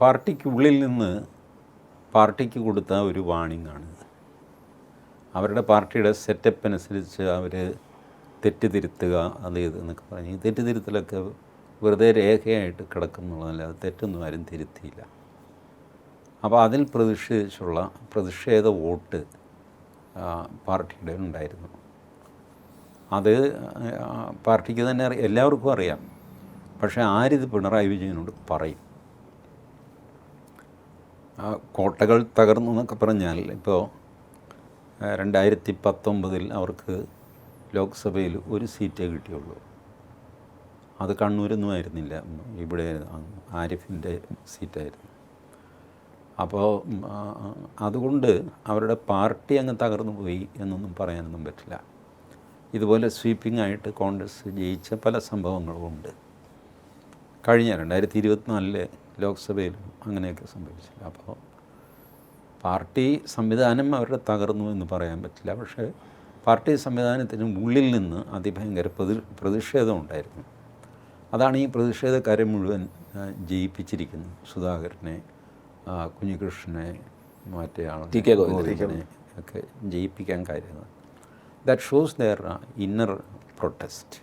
പാർട്ടിക്കുള്ളിൽ നിന്ന് പാർട്ടിക്ക് കൊടുത്ത ഒരു വാണിംഗാണിത്. അവരുടെ പാർട്ടിയുടെ സെറ്റപ്പ് അനുസരിച്ച് അവർ തെറ്റ് തിരുത്തുക അത് ഇത് എന്നൊക്കെ പറഞ്ഞ് ഈ തെറ്റ് തിരുത്തലൊക്കെ വെറുതെ രേഖയായിട്ട് കിടക്കുന്നുള്ളതല്ലാതെ തെറ്റൊന്നും ആരും തിരുത്തിയില്ല. അപ്പോൾ അതിൽ പ്രതിഷേധിച്ചുള്ള പ്രതിഷേധ വോട്ട് പാർട്ടിയുടെ ഉണ്ടായിരുന്നു. അത് പാർട്ടിക്ക് തന്നെ എല്ലാവർക്കും അറിയാം. പക്ഷേ ആരിത് പിണറായി വിജയനോട് പറയും? കോട്ടകൾ തകർന്നു എന്നൊക്കെ പറഞ്ഞാൽ ഇപ്പോൾ 2019 അവർക്ക് ലോക്സഭയിൽ ഒരു സീറ്റേ കിട്ടിയുള്ളൂ. അത് കണ്ണൂരൊന്നും ആയിരുന്നില്ല, ഇവിടെ ആരിഫിൻ്റെ സീറ്റായിരുന്നു. അപ്പോൾ അതുകൊണ്ട് അവരുടെ പാർട്ടി അങ്ങ് തകർന്നു പോയി എന്നൊന്നും പറയാനൊന്നും പറ്റില്ല. ഇതുപോലെ സ്വീപ്പിംഗ് ആയിട്ട് കോൺഗ്രസ് ജയിച്ച പല സംഭവങ്ങളും ഉണ്ട്. കഴിഞ്ഞ 2024 ലോക്സഭയിലും അങ്ങനെയൊക്കെ സംഭവിച്ചില്ല. അപ്പോൾ പാർട്ടി സംവിധാനം അവരുടെ തകർന്നു എന്ന് പറയാൻ പറ്റില്ല. പക്ഷേ പാർട്ടി സംവിധാനത്തിന് ഉള്ളിൽ നിന്ന് അതിഭയങ്കര പ്രതിഷേധം ഉണ്ടായിരുന്നു. അതാണ് ഈ പ്രതിഷേധക്കാരെ മുഴുവൻ ജയിപ്പിച്ചിരിക്കുന്നത്. സുധാകരനെ, കുഞ്ഞികൃഷ്ണനെ, മറ്റേ ഗോവിന്ദനെ ഒക്കെ ജയിപ്പിക്കാൻ കാര്യമാണ്. That shows their inner protest.